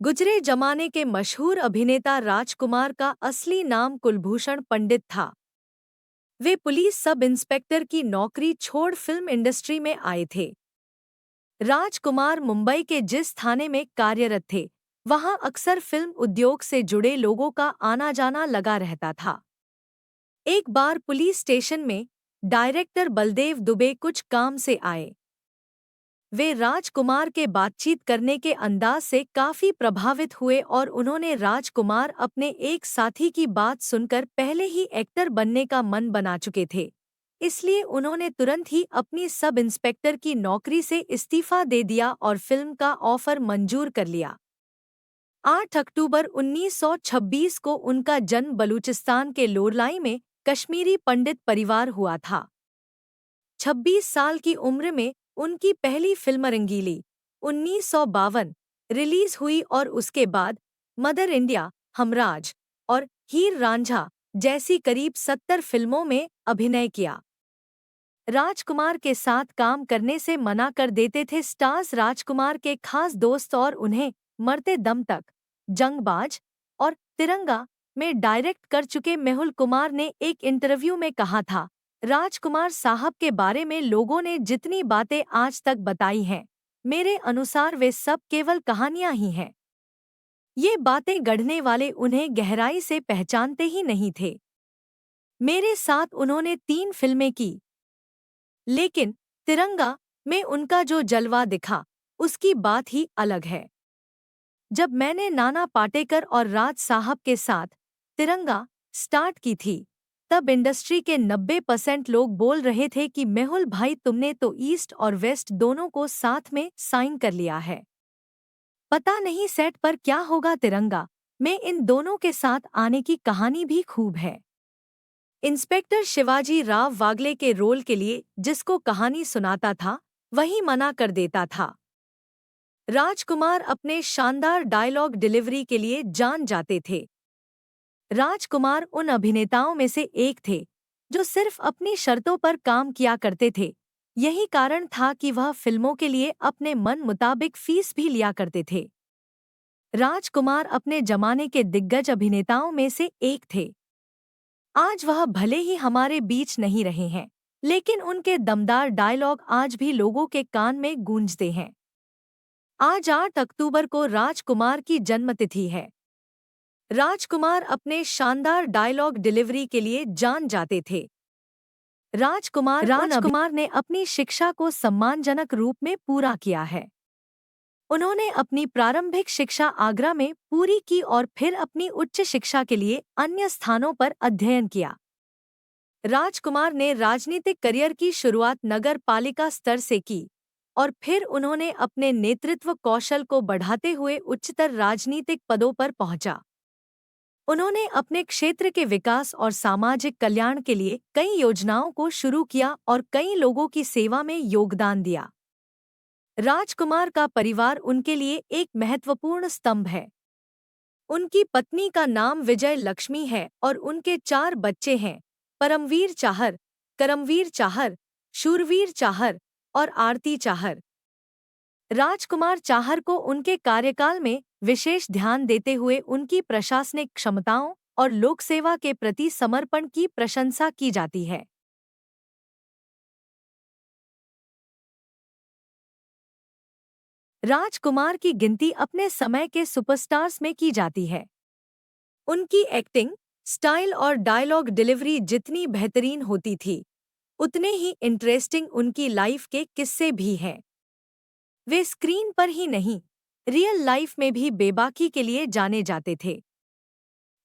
गुजरे जमाने के मशहूर अभिनेता राजकुमार का असली नाम कुलभूषण पंडित था। वे पुलिस सब इंस्पेक्टर की नौकरी छोड़ फिल्म इंडस्ट्री में आए थे। राजकुमार मुंबई के जिस थाने में कार्यरत थे, वहां अक्सर फिल्म उद्योग से जुड़े लोगों का आना जाना लगा रहता था। एक बार पुलिस स्टेशन में डायरेक्टर बलदेव दुबे कुछ काम से आए। वे राजकुमार के बातचीत करने के अंदाज से काफी प्रभावित हुए और उन्होंने राजकुमार अपने एक साथी की बात सुनकर पहले ही एक्टर बनने का मन बना चुके थे, इसलिए उन्होंने तुरंत ही अपनी सब इंस्पेक्टर की नौकरी से इस्तीफा दे दिया और फिल्म का ऑफर मंजूर कर लिया। 8 अक्टूबर 1926 को उनका जन्म बलूचिस्तान के लोरलाई में कश्मीरी पंडित परिवार हुआ था। 26 साल की उम्र में उनकी पहली फिल्म रंगीली 1952 रिलीज हुई और उसके बाद मदर इंडिया, हमराज और हीर रांझा जैसी करीब 70 फिल्मों में अभिनय किया। राजकुमार के साथ काम करने से मना कर देते थे स्टार्स राजकुमार के खास दोस्त और उन्हें मरते दम तक, जंगबाज और तिरंगा में डायरेक्ट कर चुके मेहुल कुमार ने एक इंटरव्यू में कहा था, राजकुमार साहब के बारे में लोगों ने जितनी बातें आज तक बताई हैं, मेरे अनुसार वे सब केवल कहानियां ही हैं। ये बातें गढ़ने वाले उन्हें गहराई से पहचानते ही नहीं थे। मेरे साथ उन्होंने 3 फिल्में की, लेकिन तिरंगा में उनका जो जलवा दिखा, उसकी बात ही अलग है। जब मैंने नाना पाटेकर और राज साहब के साथ तिरंगा स्टार्ट की थी, तब इंडस्ट्री के 90% लोग बोल रहे थे कि मेहुल भाई तुमने तो ईस्ट और वेस्ट दोनों को साथ में साइन कर लिया है। पता नहीं सेट पर क्या होगा। तिरंगा में इन दोनों के साथ आने की कहानी भी खूब है। इंस्पेक्टर शिवाजी राव वागले के रोल के लिए जिसको कहानी सुनाता था, वही मना कर देता था। राजकुमार अपने शानदार डायलॉग डिलीवरी के लिए जान जाते थे। राजकुमार उन अभिनेताओं में से एक थे जो सिर्फ अपनी शर्तों पर काम किया करते थे। यही कारण था कि वह फिल्मों के लिए अपने मन मुताबिक फीस भी लिया करते थे। राजकुमार अपने जमाने के दिग्गज अभिनेताओं में से एक थे। आज वह भले ही हमारे बीच नहीं रहे हैं, लेकिन उनके दमदार डायलॉग आज भी लोगों के कान में गूंजते हैं। आज 8 अक्टूबर को राजकुमार की जन्मतिथि है। राजकुमार अपने शानदार डायलॉग डिलीवरी के लिए जान जाते थे। राजकुमार ने अपनी शिक्षा को सम्मानजनक रूप में पूरा किया है। उन्होंने अपनी प्रारंभिक शिक्षा आगरा में पूरी की और फिर अपनी उच्च शिक्षा के लिए अन्य स्थानों पर अध्ययन किया। राजकुमार ने राजनीतिक करियर की शुरुआत नगर पालिका स्तर से की और फिर उन्होंने अपने नेतृत्व कौशल को बढ़ाते हुए उच्चतर राजनीतिक पदों पर पहुंचा। उन्होंने अपने क्षेत्र के विकास और सामाजिक कल्याण के लिए कई योजनाओं को शुरू किया और कई लोगों की सेवा में योगदान दिया। राजकुमार का परिवार उनके लिए एक महत्वपूर्ण स्तंभ है। उनकी पत्नी का नाम विजय लक्ष्मी है और उनके 4 बच्चे हैं, परमवीर चाहर, करमवीर चाहर, शूरवीर चाहर और आरती चाहर। राजकुमार चाहर को उनके कार्यकाल में विशेष ध्यान देते हुए उनकी प्रशासनिक क्षमताओं और लोकसेवा के प्रति समर्पण की प्रशंसा की जाती है। राजकुमार की गिनती अपने समय के सुपरस्टार्स में की जाती है। उनकी एक्टिंग, स्टाइल और डायलॉग डिलीवरी जितनी बेहतरीन होती थी, उतने ही इंटरेस्टिंग उनकी लाइफ के किस्से भी हैं। वे स्क्रीन पर ही नहीं, रियल लाइफ में भी बेबाकी के लिए जाने जाते थे।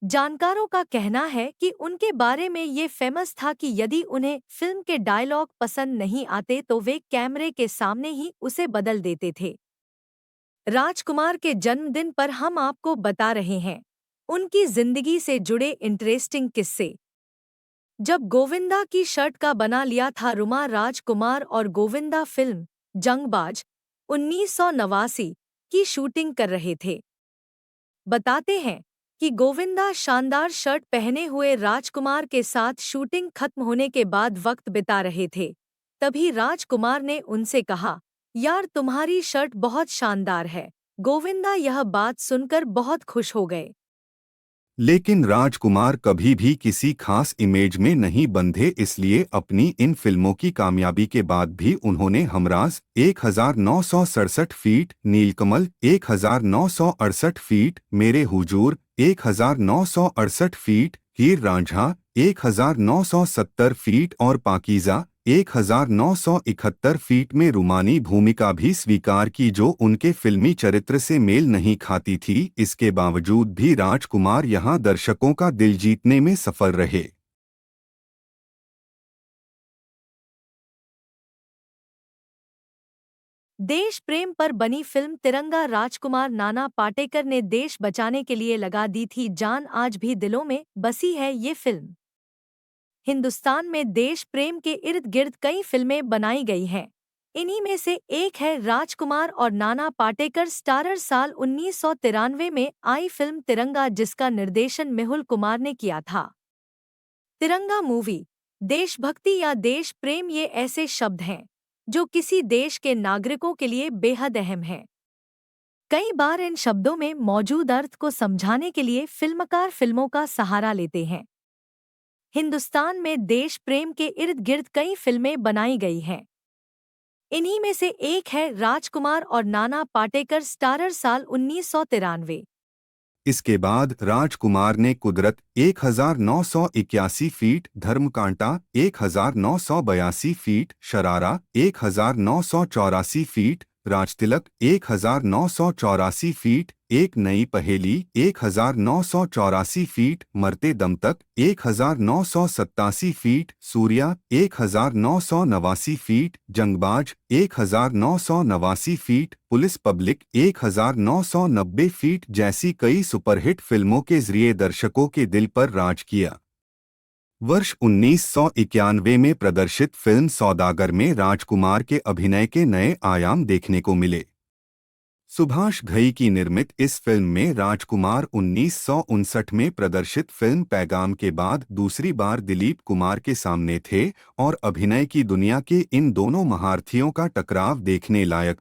जानकारों का कहना है कि उनके बारे में ये फेमस था कि यदि उन्हें फिल्म के डायलॉग पसंद नहीं आते तो वे कैमरे के सामने ही उसे बदल देते थे। राजकुमार के जन्मदिन पर हम आपको बता रहे हैं उनकी जिंदगी से जुड़े इंटरेस्टिंग किस्से। जब गोविंदा की शर्ट का बना लिया था, रुमा राजकुमार और गोविंदा फिल्म जंगबाज 1989 की शूटिंग कर रहे थे। बताते हैं कि गोविंदा शानदार शर्ट पहने हुए राजकुमार के साथ शूटिंग खत्म होने के बाद वक्त बिता रहे थे। तभी राजकुमार ने उनसे कहा, यार तुम्हारी शर्ट बहुत शानदार है। गोविंदा यह बात सुनकर बहुत खुश हो गए। लेकिन राजकुमार कभी भी किसी खास इमेज में नहीं बंधे, इसलिए अपनी इन फिल्मों की कामयाबी के बाद भी उन्होंने हमराज 1967 फीट, नीलकमल 1968 फीट, मेरे हुजूर 1968 फीट, हीर रांझा 1970 फीट और पाकीज़ा 1971 फीट में रूमानी भूमिका भी स्वीकार की, जो उनके फिल्मी चरित्र से मेल नहीं खाती थी। इसके बावजूद भी राजकुमार यहां दर्शकों का दिल जीतने में सफल रहे। देश प्रेम पर बनी फिल्म तिरंगा राजकुमार नाना पाटेकर ने देश बचाने के लिए लगा दी थी जान, आज भी दिलों में बसी है ये फिल्म। हिंदुस्तान में देश प्रेम के इर्द गिर्द कई फिल्में बनाई गई हैं। इन्हीं में से एक है राजकुमार और नाना पाटेकर स्टारर साल 1993 में आई फिल्म तिरंगा, जिसका निर्देशन मेहुल कुमार ने किया था। तिरंगा मूवी देशभक्ति या देश प्रेम ये ऐसे शब्द हैं जो किसी देश के नागरिकों के लिए बेहद अहम हैं। कई बार इन शब्दों में मौजूद अर्थ को समझाने के लिए फिल्मकार फिल्मों का सहारा लेते हैं। हिंदुस्तान में देश प्रेम के इर्द गिर्द कई फिल्में बनाई गई हैं। इन्हीं में से एक है राजकुमार और नाना पाटेकर स्टारर साल 1993। इसके बाद राजकुमार ने कुदरत 1981 फीट, धर्मकांटा 1982 फीट, शरारा 1984 फीट, राजतिलक 1984 फीट, एक नई पहेली 1984 फीट, मरते दम तक 1987 फीट, सूर्या 1989 फीट, जंगबाज 1989 फीट, पुलिस पब्लिक 1990 फीट जैसी कई सुपरहिट फिल्मों के जरिए दर्शकों के दिल पर राज किया। वर्ष 1991 में प्रदर्शित फिल्म सौदागर में राजकुमार के अभिनय के नए आयाम देखने को मिले। सुभाष घई की निर्मित इस फिल्म में राजकुमार 1959 में प्रदर्शित फिल्म पैगाम के बाद दूसरी बार दिलीप कुमार के सामने थे और अभिनय की दुनिया के इन दोनों महारथियों का टकराव देखने लायक